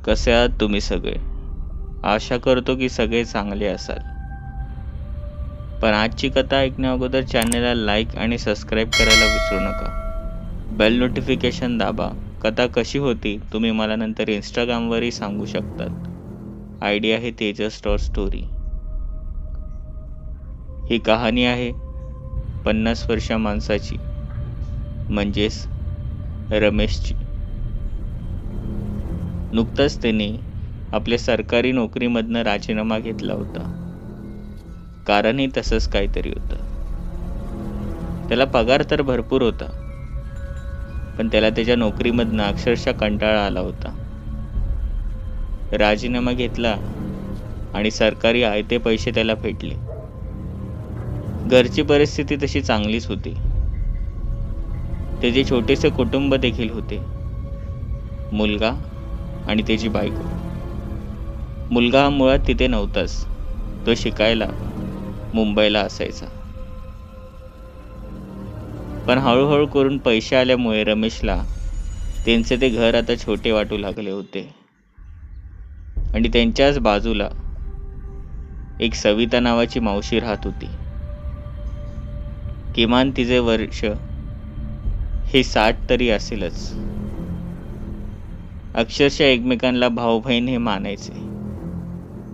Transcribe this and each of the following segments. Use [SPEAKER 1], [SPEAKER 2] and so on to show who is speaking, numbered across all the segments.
[SPEAKER 1] कसे आहात तुम्ही सगळे? आशा करतो की सगळे चांगले असाल. पण आजची कथा ऐकण्या अगोदर चॅनलला लाईक आणि सबस्क्राईब करायला विसरू नका. बेल नोटिफिकेशन दाबा. कथा कशी होती तुम्ही मला नंतर इंस्टाग्रामवरही सांगू शकतात. आयडी आहे तेजस डॉट स्टोरी. ही कहाणी आहे 50 वर्षा माणसाची, म्हणजेच रमेशची. नुकताच त्याने आपल्या सरकारी नोकरीमधनं राजीनामा घेतला होता. कारणही तसंच काहीतरी होतं. त्याला पगार तर भरपूर होता, पण त्याला त्याच्या नोकरीमधनं अक्षरशः कंटाळा आला होता. राजीनामा घेतला आणि सरकारी आयते पैसे त्याला भेटले. घरची परिस्थिती तशी चांगलीच होती. त्याचे छोटेसे कुटुंब देखील होते. मुलगा आणि त्याची बायको. मुलगा हा मुळात तिथे नव्हताच. तो शिकायला मुंबईला असायचा. पण हळूहळू करून पैसे आल्यामुळे रमेशला त्यांचे ते घर आता छोटे वाटू लागले होते. आणि त्यांच्याच बाजूला एक सविता नावाची मावशी राहत होती. किमान तिचे वर्ष हे 60 तरी असेलच. अक्षरशः एकमेकांना भाऊ बहीण हे मानायचे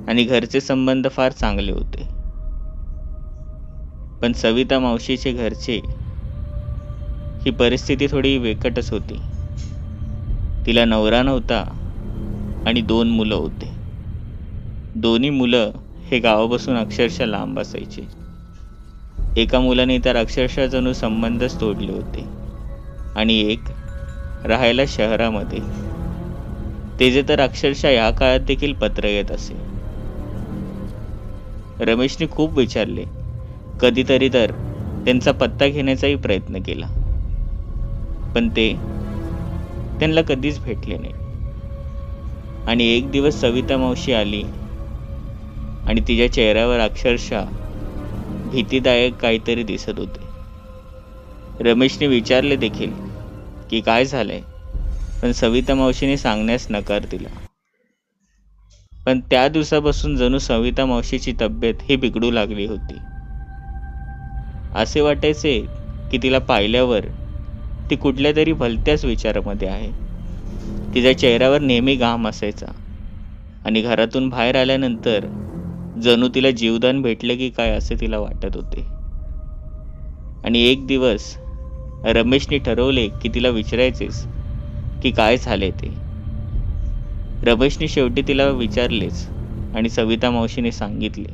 [SPEAKER 1] आणि घरचे संबंध फार चांगले होते. पण सविता मावशीचे घरचे ही परिस्थिती थोडी वेकटच होती. तिला नवरा नव्हता आणि 2 मुलं होते. दोन्ही मुलं हे गावापासून अक्षरशः लांब असायचे. एका मुलाने तर अक्षरशः जणू संबंधच तोडले होते आणि एक राहायला शहरामध्ये. त्याचे तर अक्षरशः या काळात देखील पत्र येत असे. रमेशने खूप विचारले, कधीतरी तर त्यांचा पत्ता घेण्याचाही प्रयत्न केला, पण ते त्यांना कधीच भेटले नाही. आणि एक दिवस सविता मावशी आली आणि तिच्या चेहऱ्यावर अक्षरशः भीतीदायक काहीतरी दिसत होते. रमेशने विचारले देखील की काय झालंय, पण सविता मावशीने सांगण्यास नकार दिला. पण त्या दिवसापासून जणू सविता मावशीची तब्येत ही बिघडू लागली होती. असे वाटायचे की तिला पाहिल्यावर ती कुठल्या तरी भलत्याच विचारामध्ये आहे. तिच्या चेहऱ्यावर नेहमी घाम असायचा आणि घरातून बाहेर आल्यानंतर जणू तिला जीवदान भेटले की काय असे तिला वाटत होते. आणि एक दिवस रमेशने ठरवले की तिला विचारायचेच की काय झाले ते. रमेशने शेवटी तिला विचारलेच आणि सविता मावशीने सांगितले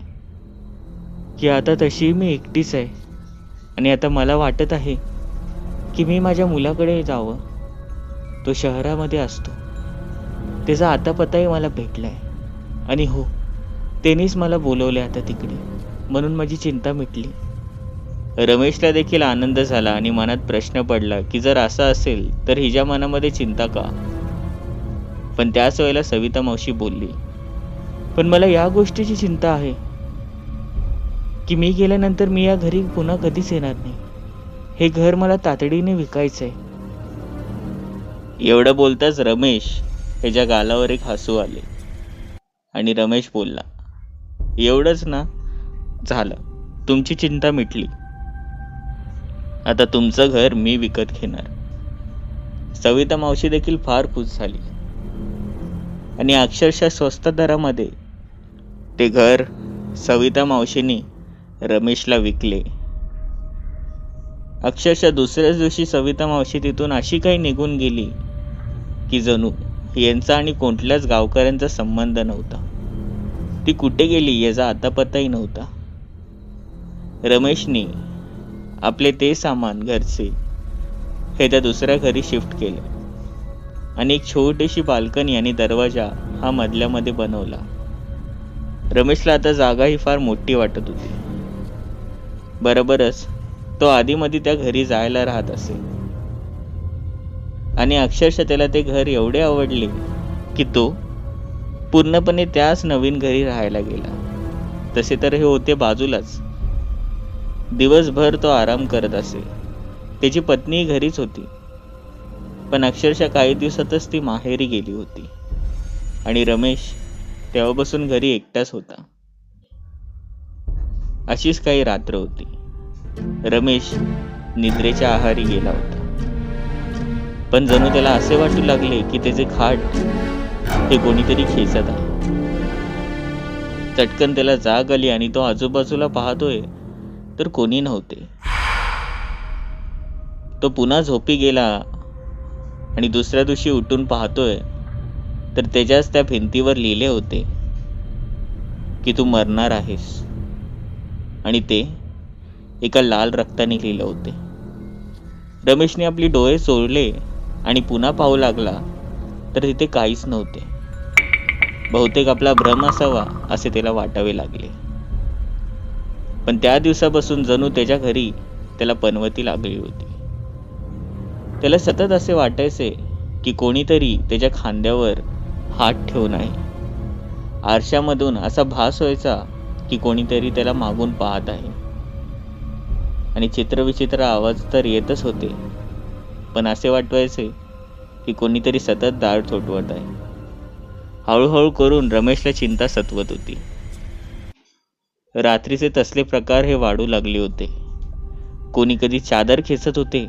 [SPEAKER 1] की आता तशी मी एकटीच आहे आणि आता मला वाटत आहे की मी माझ्या मुलाकडे जावं. तो शहरामध्ये असतो. त्याचा आता पत्ताही मला भेटलाय आणि हो, त्यानेच मला बोलवले आता तिकडे, म्हणून माझी चिंता मिटली. रमेशला देखील आनंद झाला आणि मनात प्रश्न पडला की जर असं असेल तर हिच्या मनामध्ये चिंता का. पण त्याच वेळेला सविता मावशी बोलली, पण मला या गोष्टीची चिंता आहे की मी गेल्यानंतर मी या घरी पुन्हा कधीच येणार नाही. हे घर मला तातडीने विकायचंय. एवढं बोलताच रमेश ह्याच्या गालावर एक हसू आले आणि रमेश बोलला, एवढंच ना, झालं, तुमची चिंता मिटली. आता तुमचं घर मी विकत घेणार. सविता मावशी देखील फार खुश झाली आणि अक्षरशः स्वस्त दरामध्ये ते घर सविता मावशीने रमेशला विकले. अक्षरशः दुसऱ्याच दिवशी सविता मावशी तिथून अशी काही निघून गेली की जणू यांचा आणि कोणत्याच गावकऱ्यांचा संबंध नव्हता. ती कुठे गेली याचा आता पत्ताही नव्हता. रमेशने आपले ते सामान घरचे हे त्या दुसऱ्या घरी शिफ्ट केले आणि एक छोटीशी बाल्कनी आणि दरवाजा हा मधल्यामध्ये बनवला. रमेशला आता जागा ही फार मोठी वाटत होती. बरोबरच तो आधीमध्ये त्या घरी जायला राहत असे आणि अक्षरशः त्याला ते घर एवढे आवडले की तो पूर्णपणे त्याच नवीन घरी राहायला गेला. तसे तर हे होते बाजूलाच. दिवसभर तो आराम करत असे. त्याची पत्नी घरीच होती, पण अक्षरशः काही दिवसातच ती माहेरी गेली होती. आणि रमेश तेव्हापासून घरी एकटाच होता. अशीच काही रात्र होती. रमेश निद्रेच्या आहारी गेला होता. पण जणू त्याला असे वाटू लागले की त्याचे खाट हे कोणीतरी खेचत आहे. चटकन त्याला जाग आली आणि तो आजूबाजूला पाहतोय तर कोणी नव्हते. तो पुन्हा झोपी गेला आणि दुसऱ्या दिवशी उठून पाहतोय तर त्याच्याच त्या भिंतीवर लिहिले होते की तू मरणार आहेस, आणि ते एका लाल रक्ताने लिहिले होते. रमेशने आपली डोळे चोळले आणि पुन्हा पाहू लागला तर तिथे काहीच नव्हते. बहुतेक आपला भ्रम असावा असे त्याला वाटावे लागले. पण त्या दिवसापासून जणू त्याच्या घरी त्याला पनवती लागली होती. त्याला सतत असे वाटायचे की कोणीतरी त्याच्या खांद्यावर हात ठेवून आहे. आरशामधून असा भास व्हायचा की कोणीतरी त्याला मागून पाहत आहे. आणि चित्रविचित्र आवाज तर येतच होते, पण असे वाटवायचे की कोणीतरी सतत दार ठोठवत आहे. हळूहळू करून रमेशला चिंता सतवत होती. रात्रीचे तसले प्रकार हे वाढू लागले होते. कोणी कधी चादर खेचत होते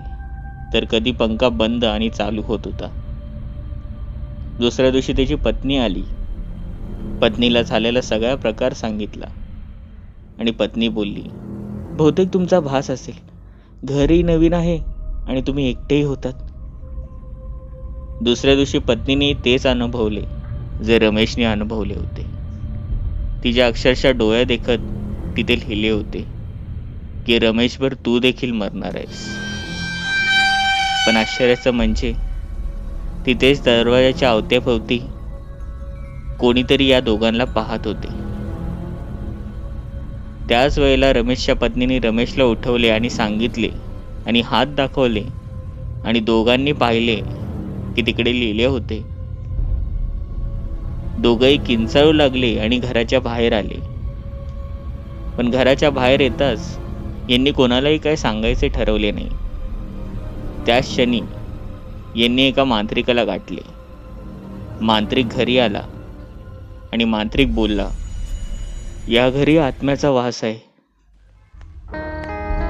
[SPEAKER 1] तर कधी पंखा बंद आणि चालू होत होता. दुसऱ्या दिवशी त्याची पत्नी आली. पत्नीला झालेला सगळा प्रकार सांगितला आणि पत्नी बोलली, बहुतेक तुमचा भास असेल. घरही नवीन आहे आणि तुम्ही एकटेही होतात. दुसऱ्या दिवशी पत्नीने तेच अनुभवले जे रमेशने अनुभवले होते. तिच्या अक्षरशः डोळ्या देखत तिथे लिहिले होते की रमेशभर तू देखील मरणार आहेस. पण आश्चर्याचं म्हणजे तिथेच दरवाजाच्या अवतीभोवती कोणीतरी या दोघांना पाहत होते. त्याच वेळेला रमेशच्या पत्नीने रमेशला उठवले आणि सांगितले आणि हात दाखवले आणि दोघांनी पाहिले की तिकडे लिहिले होते. दोघंही किंचाळू लागले आणि घराच्या बाहेर आले. पण घराच्या बाहेर येताच यांनी कोणालाही काय सांगायचे ठरवले नाही. त्याच क्षणी यांनी एका मांत्रिकाला गाठले. मांत्रिक घरी आला आणि मांत्रिक बोलला, या घरी आत्म्याचा वास आहे.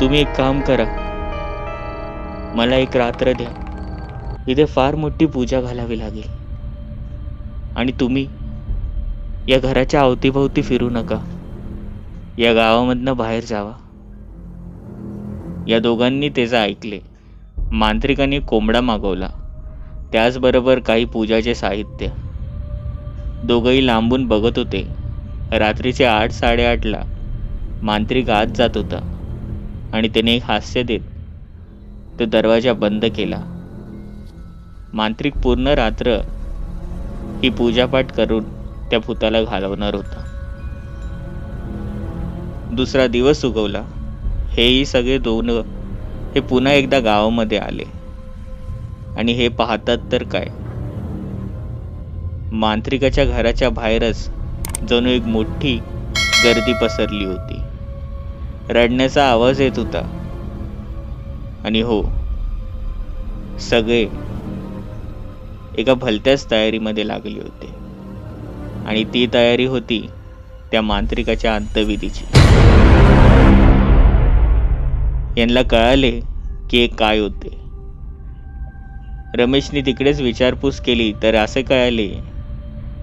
[SPEAKER 1] तुम्ही एक काम करा, मला एक रात्र द्या. इथे फार मोठी पूजा घालावी लागेल आणि तुम्ही या घराच्या अवतीभोवती फिरू नका. या गावामधनं बाहेर जावा. या दोघांनी त्याचं ऐकले. मांत्रिकाने कोंबडा मागवला, त्याचबरोबर काही पूजाचे साहित्य. दोघंही लांबून बघत होते. रात्रीचे 8-8:30ला मांत्रिक आत जात होता आणि त्याने एक हास्य देत तो दरवाजा बंद केला. मांत्रिक पूर्ण रात्र ही पूजापाठ करून त्या भूताला घालवणार होता. दुसरा दिवस उगवला. हेही सगळे दोन हे पुन्हा एकदा गावामध्ये आले आणि हे पाहतात तर काय, मांत्रिकाच्या घराच्या बाहेरच जणू एक मोठी गर्दी पसरली होती. रडण्याचा आवाज येत होता आणि हो, सगळे एका भलत्याच तयारीमध्ये लागले होते आणि ती तयारी होती त्या मांत्रिकाच्या अंत्यविधीची. यांना कळाले की हे काय होते. रमेशने तिकडेच विचारपूस केली तर असे कळाले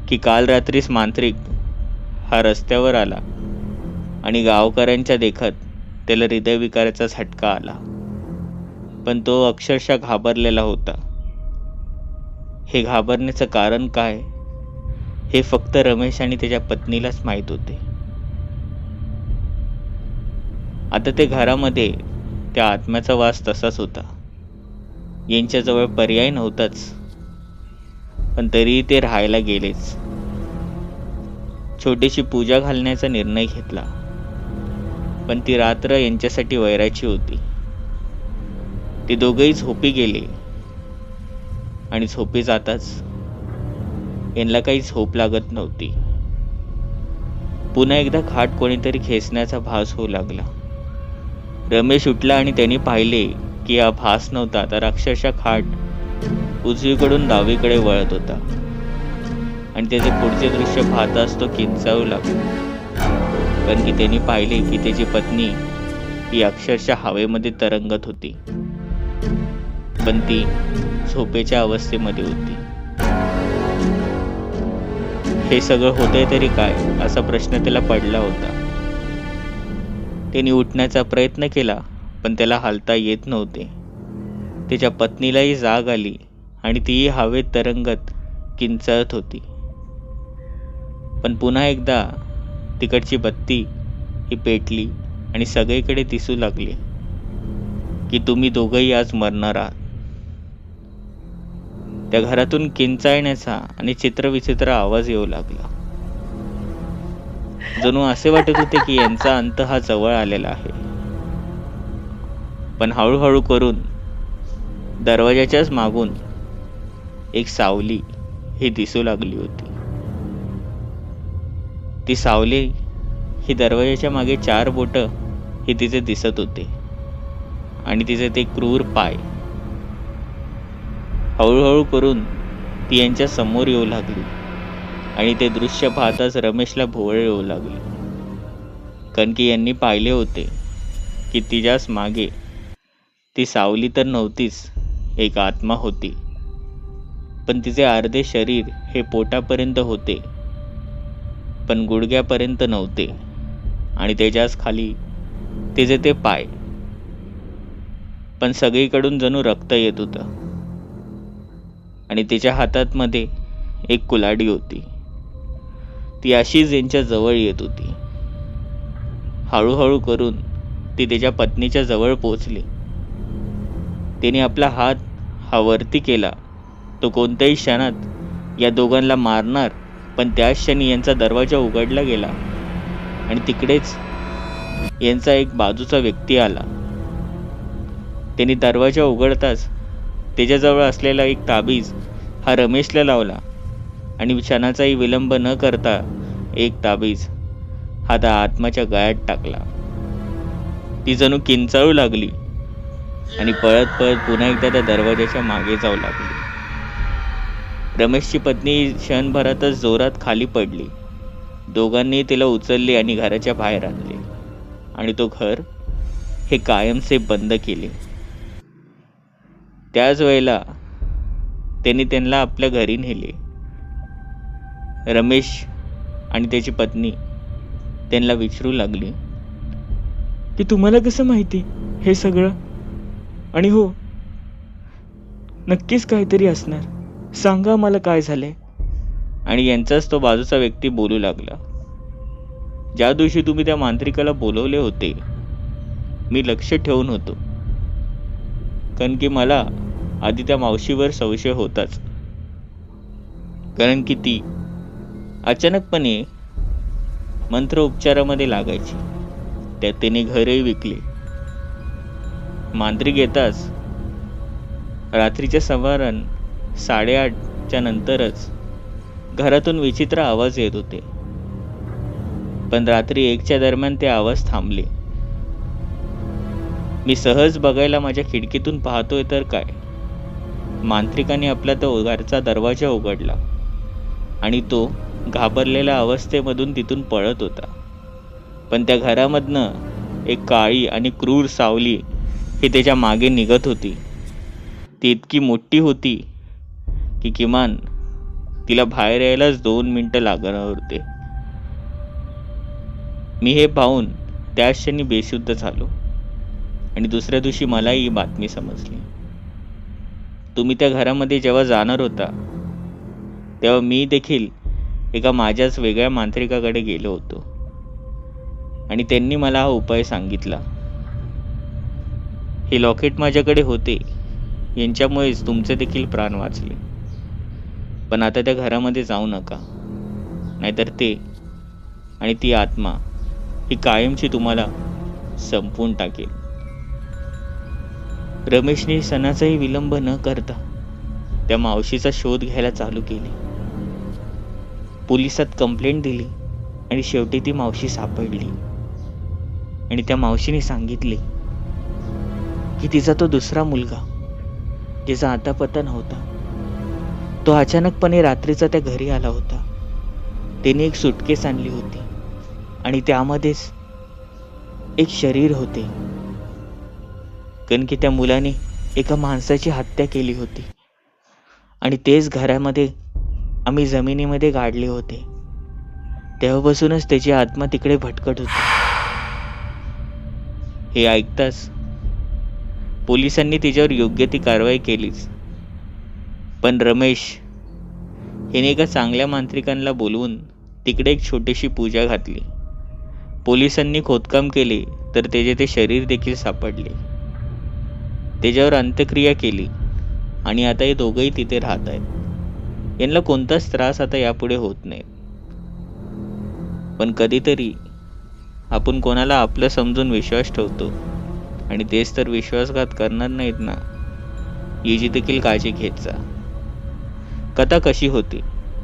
[SPEAKER 1] की काल रात्रीच मांत्रिक हा रस्त्यावर आला आणि गावकऱ्यांच्या देखत त्याला हृदयविकाराचा झटका आला. पण तो अक्षरशः घाबरलेला होता. हे घाबरण्याचं कारण काय हे फक्त रमेश आणि त्याच्या पत्नीलाच माहीत होते. आता ते घरामध्ये त्या आत्म्याचा वास तसाच होता. यांच्याजवळ पर्याय नव्हताच, पण तरीही ते राहायला गेलेच. छोटीशी पूजा घालण्याचा निर्णय घेतला, पण ती रात्र यांच्यासाठी वैराची होती. ते दोघेही झोपी गेले आणि झोपी जाताच यांना काही झोप लागत नव्हती. पुन्हा एकदा खाट कोणीतरी खेचण्याचा भास होऊ लागला. रमेश उठला आणि त्यांनी पाहिले की हा भास नव्हता तर अक्षरशः खाट उजवीकडून डावीकडे वळत होता आणि त्याचे पुढचे दृश्य पाहताच तो किंचाळू लागला. कारण की त्यांनी पाहिले की त्याची पत्नी ही अक्षरशः हवेमध्ये तरंगत होती, पण ती झोपेच्या अवस्थेमध्ये होती. हे सगळं होतंय तरी काय, असा प्रश्न त्याला पडला होता. त्याने उठण्याचा प्रयत्न केला, पण त्याला हालता येत नव्हते. त्याच्या पत्नीलाही जाग आली आणि तीही हवेत तरंगत किंचाळत होती. पण पुन्हा एकदा तिकडची बत्ती ही पेटली आणि सगळीकडे दिसू लागली की तुम्ही दोघंही आज मरणार आहात. त्या घरातून किंचाळण्याचा आणि चित्रविचित्र आवाज येऊ लागला. जणू असे वाटत होते की यांचा अंत हा जवळ आलेला आहे. पण हळूहळू करून दरवाजाच्याच मागून एक सावली ही दिसू लागली होती. ती सावली ही दरवाजाच्या मागे 4 बोटं ही तिचे दिसत होते आणि तिचे ते क्रूर पाय. हळूहळू करून ती यांच्या समोर येऊ लागली आणि ते दृश्य पाहताच रमेशला भोवळ येऊ लागली. कारण की यांनी पाहिले होते की तिच्याच मागे ती सावली तर नव्हतीच, एक आत्मा होती. पण तिचे अर्धे शरीर हे पोटापर्यंत होते, पण गुडघ्यापर्यंत नव्हते आणि त्याच्याच खाली तिचे ते पाय. पण सगळीकडून जणू रक्त येत होतं आणि तिच्या हातात मध्ये एक कुल्हाडी होती. ती अशीच यांच्या जवळ येत होती. हळूहळू करून ती त्याच्या पत्नीच्या जवळ पोहोचली. तिने आपला हात हा वरती केला. तो कोणत्याही क्षणात या दोघांना मारणार, पण त्याच क्षणी यांचा दरवाजा उघडला गेला आणि तिकडेच यांचा एक बाजूचा व्यक्ती आला. त्याने दरवाजा उघडताच त्याच्याजवळ असलेला एक ताबीज हा रमेशला लावला आणि क्षणाचाही विलंब न करता एक ताबीज हा त्या आत्माच्या गळ्यात टाकला. ती जणू किंचाळू लागली आणि पळत पळत पुन्हा एकदा त्या दरवाजाच्या मागे जाऊ लागली. रमेशची पत्नी क्षणभरातच जोरात खाली पडली. दोघांनी तिला उचलले आणि घराच्या बाहेर आणले आणि तो घर हे कायमचे बंद केले. त्याच वेळेला त्यांनी त्यांना आपल्या घरी नेले. रमेश आणि त्याची पत्नी त्यांना विचारू लागली
[SPEAKER 2] की तुम्हाला कसं माहिती हे सगळं? आणि हो, नक्कीच काहीतरी असणार, सांगा मला काय झालंय.
[SPEAKER 1] आणि यांचाच तो बाजूचा व्यक्ती बोलू लागला. ज्या दिवशी तुम्ही त्या मांत्रिकाला बोलवले होते, मी लक्ष ठेवून होतो, कारण की मला आधी त्या मावशीवर संशय होताच. कारण की ती अचानकपणे मंत्र उपचारामध्ये लागायची. त्यात तिने घरही विकले. मांत्रिक येताच रात्रीच्या सुमारास 8:30च्या नंतरच घरातून विचित्र आवाज येत होते, पण रात्री 1च्या दरम्यान ते आवाज थांबले. मी सहज बघायला माझ्या खिडकीतून पाहतोय तर काय, मांत्रिकाने आपला तो घरचा दरवाजा उघडला आणि तो घाबरलेल्या अवस्थेमधून तिथून पळत होता. पण त्या घरामधनं एक काळी आणि क्रूर सावली ही त्याच्या मागे निघत होती. ती इतकी मोठी होती की किमान तिला बाहेर यायलाच 2 मिनिटं लागणार होते. मी हे पाहून त्याच क्षणी बेशुद्ध झालो आणि दुसऱ्या दिवशी मलाही ही बातमी समजली. तुम्ही त्या घरामध्ये जेव्हा जाणार होता तेव्हा मी देखील एका माझ्याच वेगळ्या मांत्रिकाकडे गेलो होतो आणि त्यांनी मला हा उपाय सांगितला. हे लॉकेट माझ्याकडे होते, यांच्यामुळेच तुमचे देखील प्राण वाचले. पण आता त्या घरामध्ये जाऊ नका, नाहीतर ते आणि ती आत्मा ही कायमची तुम्हाला संपवून टाकेल. रमेशने सणाचाही विलंब न करता त्या मावशीचा शोध घ्यायला चालू केले. पोलिसात कंप्लेंट दिली आणि शेवटी ती मावशी सापडली आणि त्या मावशीने सांगितले की तिचा तो दुसरा मुलगा, जिचा आता पता नव्हता, तो अचानकपणे रात्रीचा त्या घरी आला होता त्याने एक सुटकेस आणली होती आणि त्यामध्येच एक शरीर होते, कारण की त्या मुलाने एका माणसाची हत्या केली होती आणि तेच घरामध्ये आम्ही जमिनीमध्ये गाडले होते. तेव्हापासूनच त्याची आत्मा तिकडे भटकत होती. हे ऐकताच पोलिसांनी तिच्यावर योग्य ती कारवाई केलीच. पण रमेश याने एका चांगल्या मांत्रिकांना बोलवून तिकडे एक छोटीशी पूजा घातली. पोलिसांनी खोदकाम केले तर त्याचे ते शरीर देखील सापडले. त्याच्यावर अंत्यक्रिया केली आणि आता हे दोघंही तिथे राहत आहेत. यांना कोणताच त्रास आता यापुढे होत नाही. पण कधीतरी आपण कोणाला आपलं समजून विश्वास ठेवतो आणि तेच तर विश्वासघात करणार नाहीत ना, याची देखील काळजी घेत जा. कथा कशी होती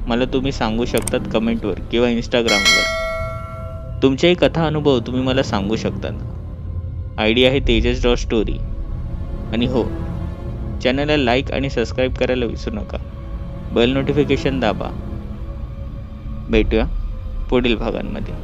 [SPEAKER 1] मला तुम्ही सांगू शकतात कमेंटवर किंवा इंस्टाग्रामवर. तुमच्याही कथा अनुभव तुम्ही मला सांगू शकता ना. आयडी आहे tejas.story. आणि हो, चॅनलला लाईक आणि सबस्क्राईब करायला विसरू नका. बेल नोटिफिकेशन दाबा. भेटूया पुढील भागांमध्ये.